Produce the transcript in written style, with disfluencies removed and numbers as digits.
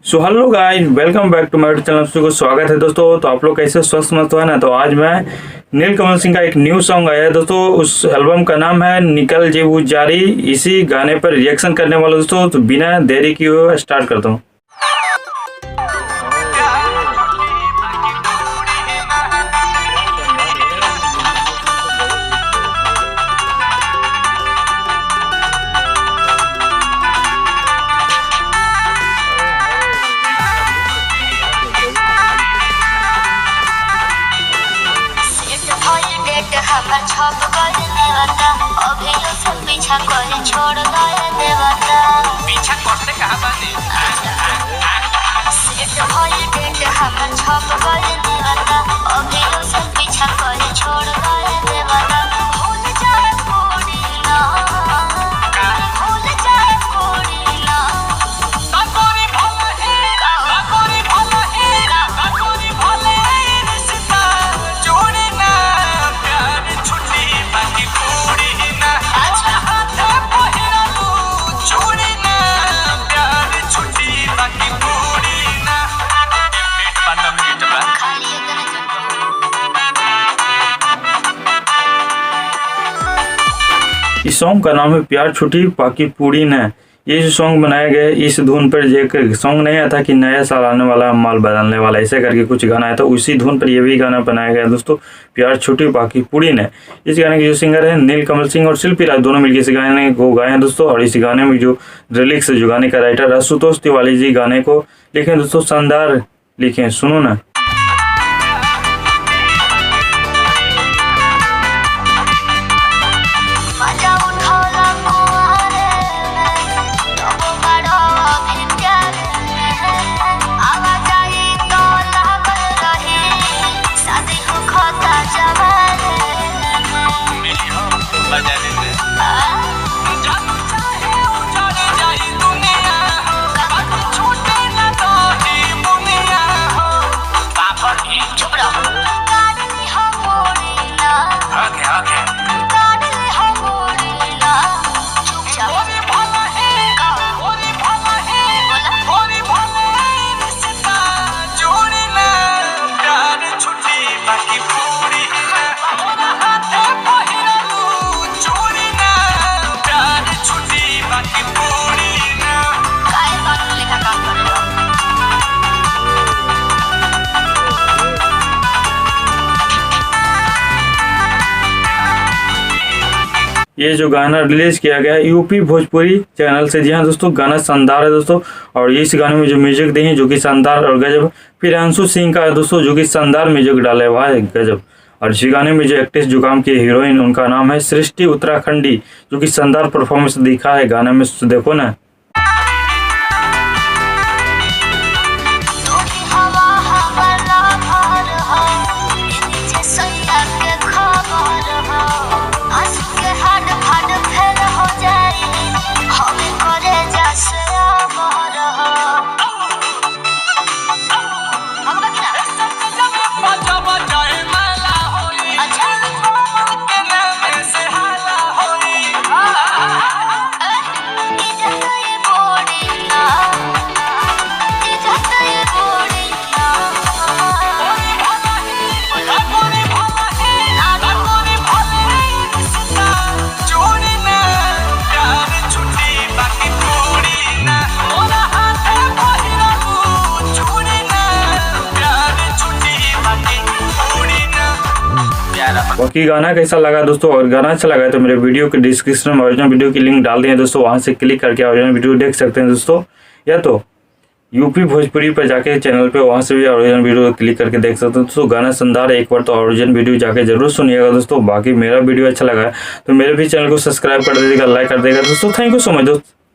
So hello guys, welcome back to my channel. को स्वागत है दोस्तों। तो आप लोग कैसे स्वस्थ मस्त है ना। तो आज मैं नीलकमल सिंह का एक न्यू सॉन्ग आया है दोस्तों। उस एल्बम का नाम है निकल जीव जारी। इसी गाने पर रिएक्शन करने वाला दोस्तों। तो बिना देरी किए हुए स्टार्ट करता हूँ। हमर छप कर देवता अभी सब पीछा करे छोड़ गए देवता पीछा करते कहां बानी सेट भइल डेट हमर छप कर देवता अभी सब पीछा करे छोड़ गए देवता भूल जाए कोड़ी ना भूल जाए कोड़ी ना काकोरी भला है काकोरी भला है काकोरी भले रिश्ता जोड़ी ना प्यार छुट्टी बाकी पूरी ना हाथ पहिरा तू जोड़ी ना प्यार छुट्टी बाकी पूरी ना पेट पाटा पेट बा खाली इस सॉन्ग का नाम है प्यार छुट्टी बाकी पूरी न। ये जो सॉन्ग बनाया गया है इस धुन पर। एक सॉन्ग नहीं आता कि नया साल आने वाला माल बदलने वाला, ऐसे करके कुछ गाना है। तो उसी धुन पर ये भी गाना बनाया गया है दोस्तों, प्यार छुट्टी बाकी पूरी न। इस गाने के जो सिंगर है नीलकमल सिंह और शिल्पी राज, दोनों मिलकर इस गाने को गाए हैं दोस्तों। और इस गाने में जो लिरिक्स जो गाने का राइटर आशुतोष तिवारी जी गाने को लिखे दोस्तों, शानदार लिखे। सुनो ना। मजा उठौला कुआरे तब बड़ा भी प्यार आवाजाही तो लागल रही शादी हो खोता जवान मेरी हो बजा दे जानू चाहे उजाड़ जाई दुनिया बाकी छूटे ना दही मुनिया हो पापड़ चुप रहो काटली हो मोड़ी ना आगे काटली हो मोड़ी ना चुपचाप ओरी भला है ओरी भला है ओरी भला रिश्ता जोड़ी ना प्यार छुट्टी बाकी पूरी ना ओरा हाथ पहिरा तू जोड़ी ना प्यार छुट्टी बाकी पूरी ना काहे कानून लेखा काम कर रहे हो ये जो गाना रिलीज किया गया है यूपी भोजपुरी चैनल से। जी हाँ दोस्तों, गाना शानदार है दोस्तों। और इस गाने में जो म्यूजिक दी है जो कि शानदार और गजब। फिर अंशु सिंह का है दोस्तों, जो कि शानदार म्यूजिक डाला हुआ है, गजब। और इस गाने में जो एक्ट्रेस जो काम की हीरोइन, उनका नाम है सृष्टि उत्तराखंडी, जो कि शानदार परफॉर्मेंस दिखा है गाने में। देखो ना। तोरी हवा हमारा भर हो नीचे सैया के खबर हो हंस के हट फट फेर हो जाई हमें करे जैसे अमर हो भगवा की ना बाजा बजाए माला होई अच्छा के नाम से हाला होई इज्जत ये बोड़ी ना इज्जत ये बोड़ी ना ओरी भला है ओरी भला है ओरी भला रिश्ता जोड़ी ना प्यार छुट्टी बाकी पूरी ना ओरा हाथ पहिरा तू जोड़ी ना प्यार छुट्टी बाकी पूरी ना प्यारा बाकी गाना कैसा लगा दोस्तों, और गाना अच्छा लगा तो मेरे वीडियो के डिस्क्रिप्शन में ओरिजिनल वीडियो की लिंक डाल दिए दोस्तों। वहां से क्लिक करके ओरिजिनल वीडियो देख सकते हैं दोस्तों। या तो यूपी भोजपुरी पर जाके चैनल पे वहां से भी ओरिजिनल वीडियो क्लिक करके देख सकते हैं दोस्तों। गाना शानदार है, एक बार तो ओरिजिनल वीडियो जाके जरूर सुनिएगा दोस्तों। बाकी मेरा वीडियो अच्छा लगा है तो मेरे भी चैनल को सब्सक्राइब कर दीजिएगा, लाइक कर देगा दोस्तों। थैंक यू सो मच दोस्तों।